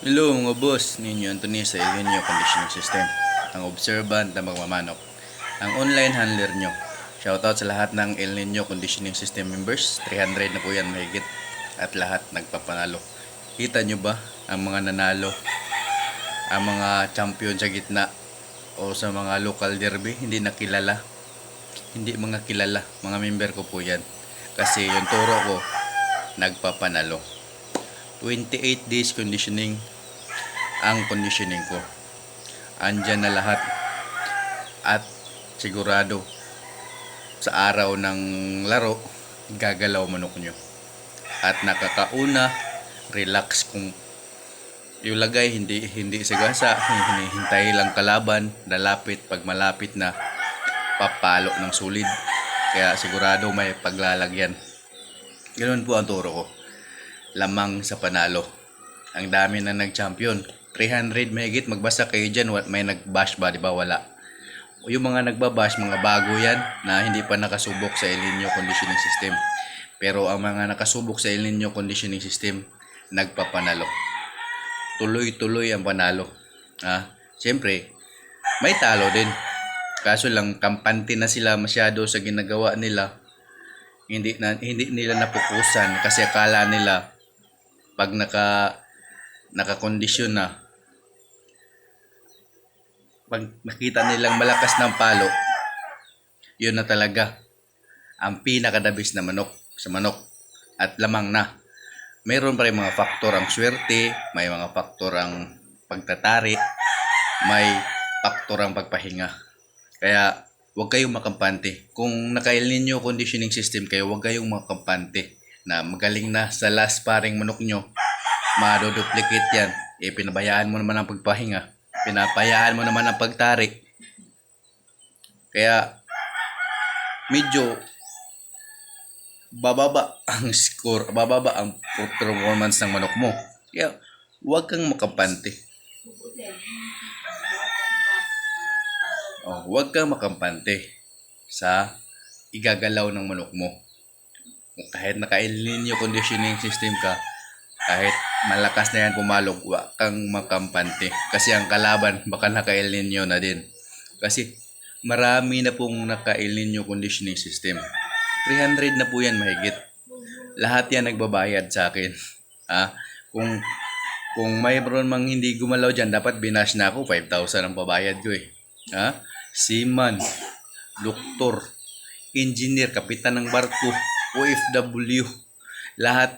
Hello mga boss, ninyo Anthony sa El Nino Conditioning System, ang observant na magmamanok, ang online handler nyo. Shoutout sa lahat ng El Nino Conditioning System members, 300 na po yan mahigit at lahat nagpapanalo. Kita nyo ba ang mga nanalo, ang mga champion sa gitna o sa mga local derby, hindi nakilala, hindi mga kilala, mga member ko po yan. Kasi yung turo ko, nagpapanalo. 28 days conditioning ang conditioning ko. Andyan na lahat at sigurado sa araw ng laro gagalaw manok nyo. At nakakauna, relax kung ilagay, hindi sagasa, hinihintay lang kalaban, lalapit, pag malapit na papalo ng sulid. Kaya sigurado may paglalagyan. Ganoon po ang turo ko. Lamang sa panalo. Ang dami na nag-champion. 300 mahigit, magbasa kayo dyan. May nag-bash ba? Diba wala? Yung mga nagbabash, mga bago yan na hindi pa nakasubok sa El Nino Conditioning System. Pero ang mga nakasubok sa El Nino Conditioning System, nagpapanalo. Tuloy-tuloy ang panalo. Siyempre, may talo din. Kaso lang, kampante na sila masyado sa ginagawa nila. Hindi nila napukusan kasi akala nila pag nakakondisyon na, pag nakita nilang malakas ng palo, yun na talaga ang pinakadabis na manok sa manok at lamang na. Meron pa rin mga faktor ang swerte, may mga faktor ang pagtatari, may faktor ang pagpahinga. Kaya huwag kayong makampante. Kung naka-El Nino conditioning system kayo, huwag kayong makampante na magaling na sa last paring manok nyo, madoduplicate yan. Pinabayaan mo naman ang pagpahinga, pinapayaan mo naman ang pagtari. Kaya medyo bababa ang score, bababa ang performance ng manok mo. Kaya huwag kang makampante. Huwag kang makampante sa igagalaw ng manok mo. Kahit naka-El Nino conditioning system ka, kahit malakas na yan pumalog, huwag kang makampante. Kasi ang kalaban baka naka-El Nino na din. Kasi marami na pong naka-El Nino conditioning system. 300 na po yan mahigit. Lahat yan nagbabayad sa akin. Kung mayroon mang hindi gumalaw dyan, dapat binash na ako. 5,000 ang pabayad ko eh. Seaman, doktor, engineer, kapitan ng barko, OFW, lahat,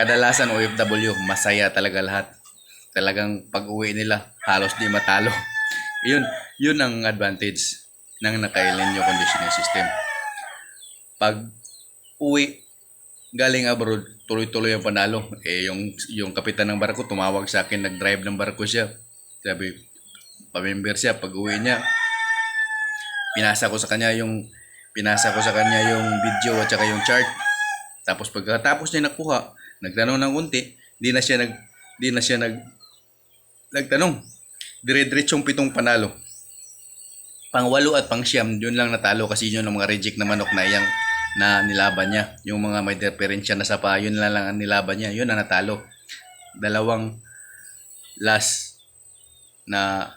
kadalasan OFW, masaya talaga lahat. Talagang pag-uwi nila, halos di matalo. Yun ang advantage ng naka-El Nino conditioning system. Pag uwi galing abroad, tuloy-tuloy ang panalo. Yung kapitan ng barko tumawag sa akin, nag-drive ng barko siya. Sabi, pamember siya, pag uwi niya, pinasa ko sa kanya yung video at saka yung chart. Tapos pagkatapos niya nakuha, nagtanong ng unti, di na siya nagtanong. Dire-diretsong 7 panalo. Pang 8 at pang 9, yun lang natalo kasi yun ang mga reject na manok na nilaban niya. Yung mga may diferensya na sa pa, yun lang ang nilaban niya. Yun ang natalo. 2 last na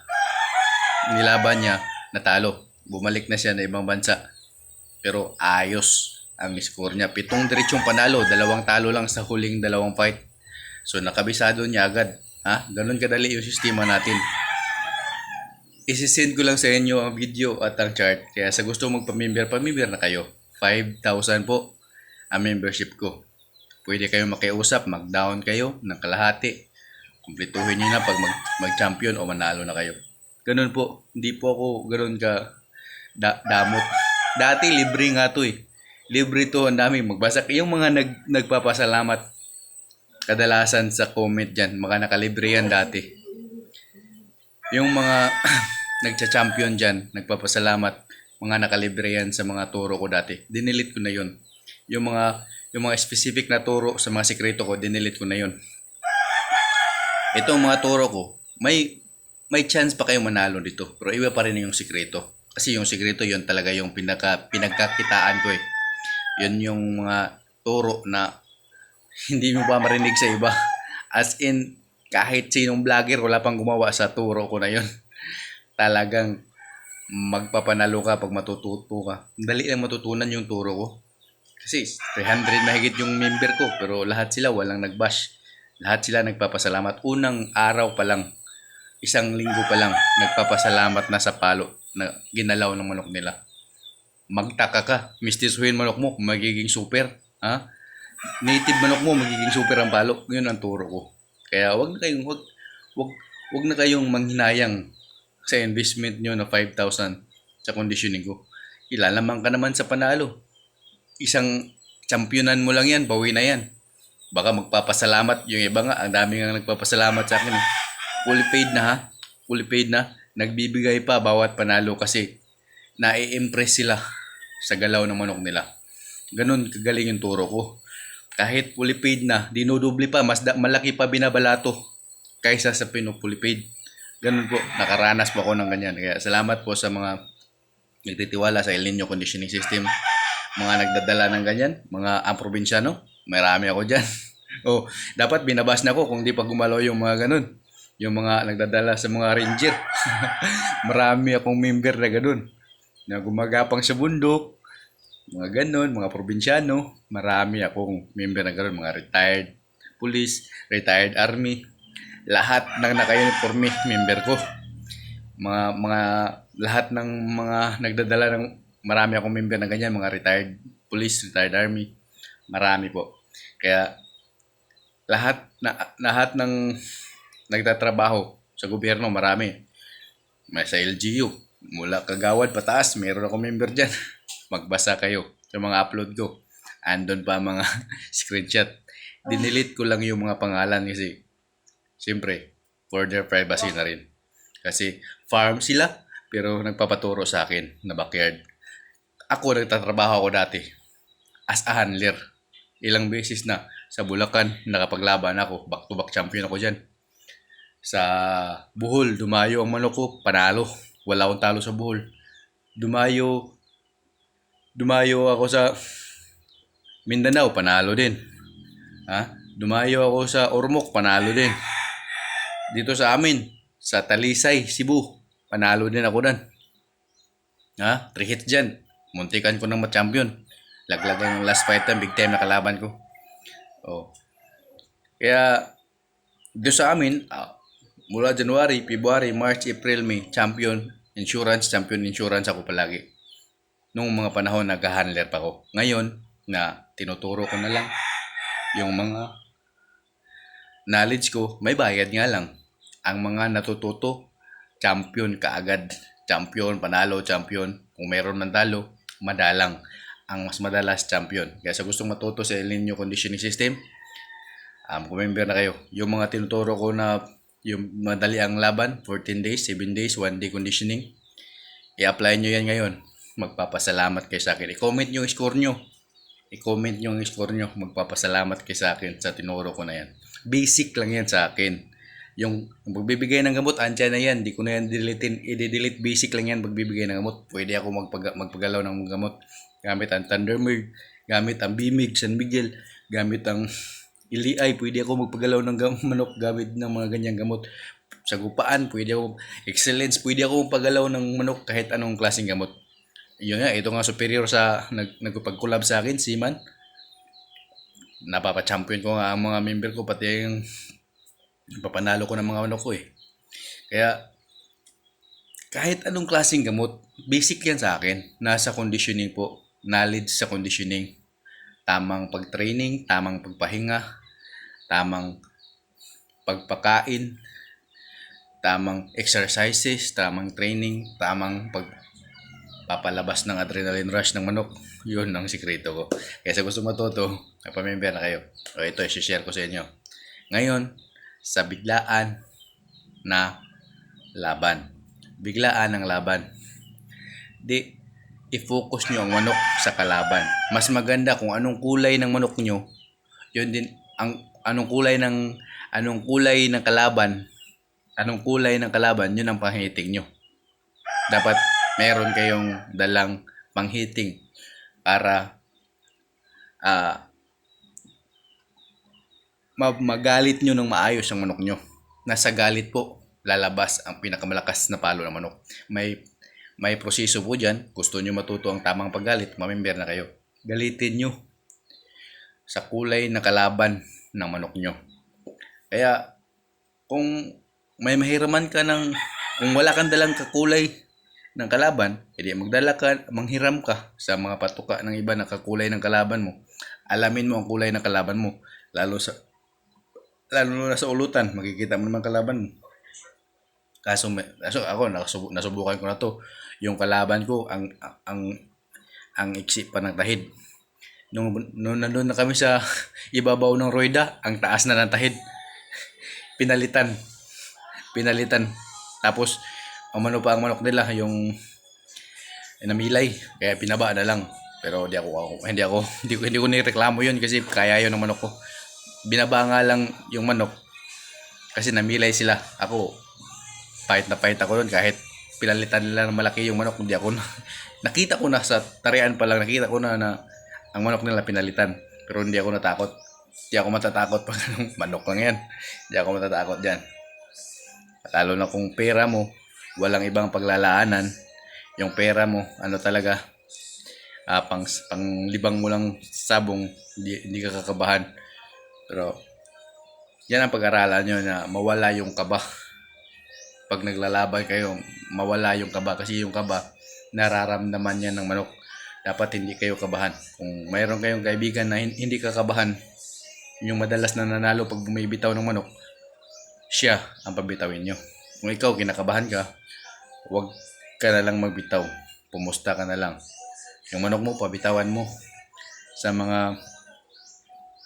nilaban niya, natalo. Bumalik na siya na ibang bansa. Pero ayos ang score niya. 7 diretsong panalo, 2 talo lang sa huling 2 fight. So nakabisado niya agad. Ganun kadali yung sistema natin. Isisend ko lang sa inyo ang video at ang chart. Kaya sa gusto magpamember na kayo. 5,000 po ang membership ko. Pwede kayo makiusap, mag-down kayo ng kalahati. Kumpletuhin nyo na pag mag-champion o manalo na kayo. Ganun po. Hindi po ako ganun ka damot. Dati libre nga to eh. Libre to, ang dami magbasa. Yung mga nagpapasalamat kadalasan sa comment dyan, mga nakalibre yan dati. Yung mga nagcha-champion dyan, nagpapasalamat, mga nakalibre yan sa mga turo ko dati. Dinilit ko na yun. Yung mga specific na turo sa mga sikreto ko, dinilit ko na yun. Itong mga turo ko, may chance pa kayong manalo dito. Pero iba pa rin yung sikreto. Kasi yung sikreto, yun talaga yung pinagkakitaan ko eh. Yun yung mga turo na hindi mo pa marinig sa iba. As in, Kahit sinong vlogger, wala pang gumawa sa turo ko na yon. Talagang magpapanalo ka pag matututo ka. Dali lang matutunan yung turo ko. Kasi 300 mahigit yung member ko, pero lahat sila walang nag-bash. Lahat sila nagpapasalamat. Unang araw pa lang, isang linggo pa lang, nagpapasalamat na sa palo na ginalaw ng manok nila. Magtaka ka, mistisuhin manok mo, magiging super. Ha? Native manok mo, magiging super ang palo. Yun ang turo ko. Kaya wag na kayong manghinayang sa investment nyo na 5,000 sa conditioning ko. Ilalaman ka naman sa panalo. Isang championan mo lang yan, bawi na yan. Baka magpapasalamat. Yung iba nga, ang dami nga nagpapasalamat sa akin. Fully paid na ha. Fully paid na. Nagbibigay pa bawat panalo kasi nai-impress sila sa galaw ng manok nila. Ganun kagaling yung turo ko. Kahit fully paid na, dinudubli pa, malaki pa binabalato kaysa sa fully paid. Ganun po, nakaranas po ako ng ganyan. Kaya salamat po sa mga nagtitiwala sa El Nino Conditioning System. Mga nagdadala ng ganyan, mga probinsyano, marami ako dyan. Oh, dapat binabas na ko kung di pa gumalaw yung mga ganun. Yung mga nagdadala sa mga ranger. Marami akong member na ganun. Na gumagapang sa bundok, mga ganun, mga probinsyano. Marami akong member na ganun, mga retired police, retired army. Lahat ng naka-uniforme, member ko. Mga lahat ng mga nagdadala ng marami akong member na ganyan, mga retired police, retired army. Marami po. Kaya lahat ng nagtatrabaho sa gobyerno, marami. May sa LGU, mula Kagawad pataas, meron ako member dyan. Magbasa kayo sa mga upload ko. Andon pa mga screenshot. Dinilit ko lang yung mga pangalan kasi siyempre, for their privacy na rin. Kasi farm sila, pero nagpapaturo sa akin na backyard. Ako, nagtatrabaho ako dati as a handler. Ilang beses na sa Bulacan, nakapaglaban ako. Back-to-back champion ako dyan. Sa Bohol, dumayo ang manok ko, panalo. Wala akong talo sa Bohol. Dumayo ako sa Mindanao, panalo din. Ha? Dumayo ako sa Ormoc, panalo din. Dito sa amin, sa Talisay, Cebu, panalo din ako dan. Ha? 3 hits dyan. Muntikan ko ng ma-champion. Laglag ang last fight time, big time na kalaban ko. Oh. Kaya, dito sa amin, mula January, February, March, April, May, champion insurance ako palagi. Nung mga panahon nag-handler pa ako. Ngayon, na tinuturo ko na lang yung mga knowledge ko, may bayad nga lang. Ang mga natututo, champion kaagad. Champion, panalo, champion. Kung meron man talo, madalang. Ang mas madalas, champion. Kaya sa gustong matuto sa El Nino Conditioning System, kumember na kayo. Yung mga tinuturo ko na yung madali ang laban, 14 days, 7 days, 1 day conditioning, i-apply nyo yan ngayon. Magpapasalamat kayo sa akin. I-comment nyo yung score nyo. Magpapasalamat kayo sa akin sa tinuro ko na yan. Basic lang yan sa akin. Yung pagbibigay ng gamot, andyan na yan. Di ko na yan i-delete. Basic lang yan, pagbibigay ng gamot. Pwede ako magpagalaw ng gamot. Gamit ang Thundermerd, gamit ang Bimig, San Miguel, gamit ang Iliay. Pwede ako magpagalaw ng manok gamit ng mga ganyang gamot. Sa Gupaan, pwede ako, Excellence, pwede ako magpagalaw ng manok kahit anong klaseng gamot. Yun nga, ito nga superior sa nagpag-collab sa akin, Seaman. Napapa-champion ko nga ang mga member ko, pati yung papanalo ko ng mga manok ko eh. Kaya, kahit anong klaseng gamot, basic yan sa akin. Nasa conditioning po, knowledge sa conditioning. Tamang pag-training, tamang pagpahinga, tamang pagpakain, tamang exercises, tamang training, tamang papalabas ng adrenaline rush ng manok. Yun ang sikreto ko. Kaya sa gusto matuto, napamember na kayo. O ito, i-share ko sa inyo. Ngayon, sa biglaan na laban. Biglaan ang laban. I-focus nyo ang manok sa kalaban. Mas maganda kung anong kulay ng manok nyo, yun din, anong kulay ng kalaban, yun ang panghiting nyo. Dapat meron kayong dalang panghiting para magalit nyo ng maayos ang manok nyo. nasa galit po lalabas ang pinakamalakas na palo ng manok. May proseso po dyan. Gusto nyo matuto ang tamang paggalit, mamember na kayo. Galitin nyo sa kulay na kalaban ng manok nyo. Kaya kung may mahiraman ka kung wala kang dalang kakulay ng kalaban, edi manghiram ka sa mga patuka ng iba na kakulay ng kalaban mo. Alamin mo ang kulay ng kalaban mo, lalo na sa ulutan, makikita mo naman kalaban mo. Kaso ako nasubukan ko na to. Yung kalaban ko ang iksi pa ng tahid. Nung nandun na kami sa ibabaw ng Royda, ang taas na ng tahid. Pinalitan. Tapos ang manok nila yung namilay, kaya pinaba na lang. Pero hindi ko nireklamo yun kasi kaya yun ng manok ko. Binaba nga lang yung manok kasi namilay sila. Ako pahit ako doon kahit pinalitan nila ng malaki yung manok. Hindi ako nakita ko na sa tarian pa lang, nakita ko na ang manok nila pinalitan. Pero hindi ako natakot. Hindi ako matatakot pag manok lang yan. Hindi ako matatakot dyan. Lalo na kung pera mo, walang ibang paglalaanan. Yung pera mo, talaga, panglibang mo lang sabong, hindi ka kakabahan. Pero, yan ang pag-aralan nyo na mawala yung kaba. Pag naglalaban kayo, mawala yung kaba. Kasi yung kaba, nararamdaman yan ng manok. Dapat hindi kayo kabahan. Kung mayroon kayong kaibigan na hindi kakabahan, yung madalas na nanalo pag bumibitaw ng manok, siya ang pabitawin nyo. Kung ikaw kinakabahan ka, huwag ka na lang magbitaw. Pumusta ka na lang. Yung manok mo, pabitawan mo sa mga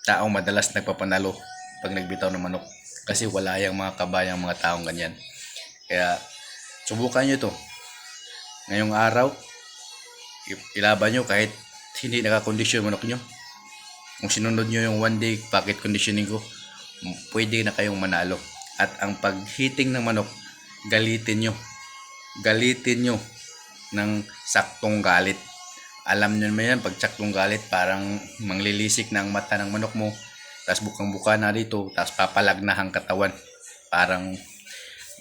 taong madalas nagpapanalo pag nagbitaw ng manok. Kasi wala yung mga kabayang mga taong ganyan. Kaya subukan nyo to. Ngayong araw, ilaban nyo kahit hindi nakakondisyon manok nyo. Kung sinunod nyo yung 1 day packet conditioning ko, pwede na kayong manalo. At ang pag-hitting ng manok, galitin nyo ng saktong galit. Alam nyo naman yan, pag saktong galit, parang manglilisik na ang mata ng manok mo, tapos bukang-buka na dito, tapos papalag na ang katawan. Parang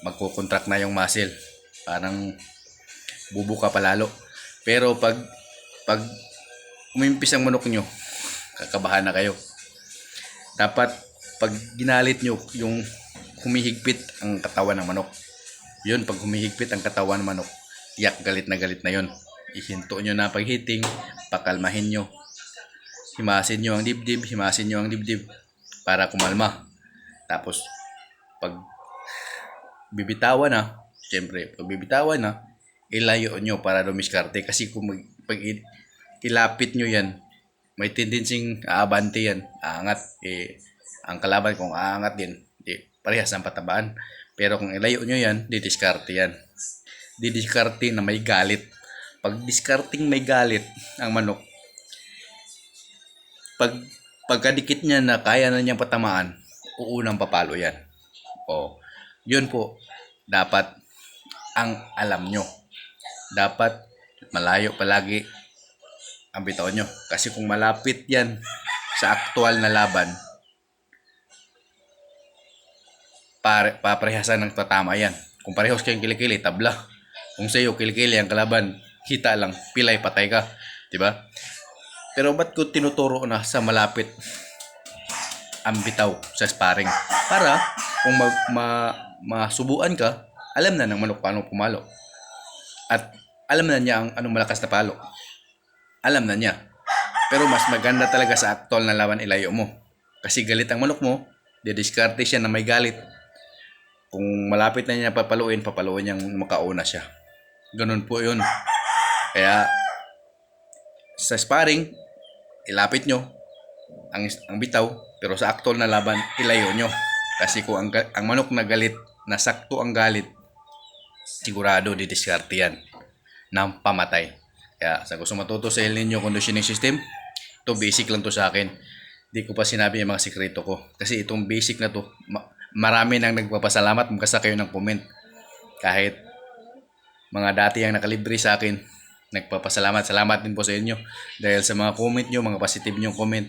magkukontract na yung muscle. Parang bubuka palalo. Pero pag umimpis ang manok nyo, kakabahan na kayo. Dapat pag ginalit nyo, yung humihigpit ang katawan ng manok. Yun, pag humihigpit ang katawan ng manok, galit na yun. Ihinto nyo na pag-hitting, pakalmahin nyo. Himasin nyo ang dibdib para kumalma. Tapos pag bibitawan na, siyempre, pag bibitawan na, ilayo nyo para dumiskarte. Kasi kung pag ilapit nyo yan, may tendencying aabante yan, aangat. Ang kalaban kung aangat din, parehas ang patabaan. Pero kung ilayo nyo yan, didiskarte yan. Didiskarte na may galit. Pag discarding may galit ang manok, pagkadikit niya na kaya na niyang patamaan, uunang papalo yan. Yun po, dapat ang alam nyo. Dapat malayo palagi ang bitaw nyo. Kasi kung malapit yan sa aktual na laban, paparehasan ng tatama yan. Kung parehos kayong kilikili, tabla. Kung sa'yo kilikili ang kalaban, kita lang, pilay, patay ka. Diba? Pero ba't ko tinuturo na sa malapit ang bitaw sa sparring? Para kung masubuan ka, alam na ng manok paano pumalo. At alam na niya ang anong malakas na palo. Alam na niya. Pero mas maganda talaga sa aktual na laban, ilayo mo. Kasi galit ang manok mo, didiskarte siya na may galit. Kung malapit na niya papaluin niyang makauna siya. Ganun po yun. Kaya sa sparring, ilapit nyo ang bitaw, pero sa aktual na laban, ilayo nyo. Kasi kung ang manok na galit, nasakto ang galit, sigurado didiskarte yan ng pamatay. Kaya sa gusto matuto sa El Nino conditioning system, ito basic lang to sa akin. Hindi ko pa sinabi yung mga sikreto ko. Kasi itong basic na to, marami nang nagpapasalamat, magkasa kayo ng comment. Kahit mga dati ang nakalibre sa akin, nagpapasalamat. Salamat din po sa inyo. Dahil sa mga comment nyo, mga positive nyong comment,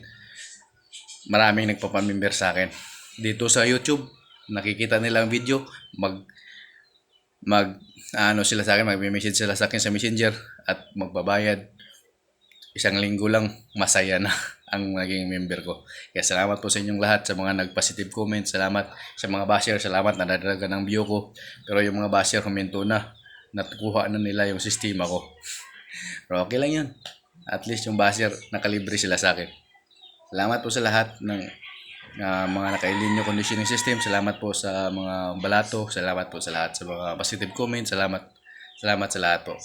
maraming nagpapamember sa akin. Dito sa YouTube, nakikita nila ang video, sila sa akin, magme-message sila sa akin sa Messenger at magbabayad. Isang linggo lang, masaya na ang naging member ko. Kaya salamat po sa inyong lahat, sa mga nag-positive comment. Salamat sa mga basher, salamat na nadaragan ng view ko. Pero yung mga basher, huminto na. Natukuha na nila yung sistema ko. Pero okay lang yun. At least yung basher, nakalibre sila sa akin. Salamat po sa lahat ng mga naka-L-Nino conditioning system. Salamat po sa mga balato. Salamat po sa lahat sa mga positive comment. Salamat sa lahat po.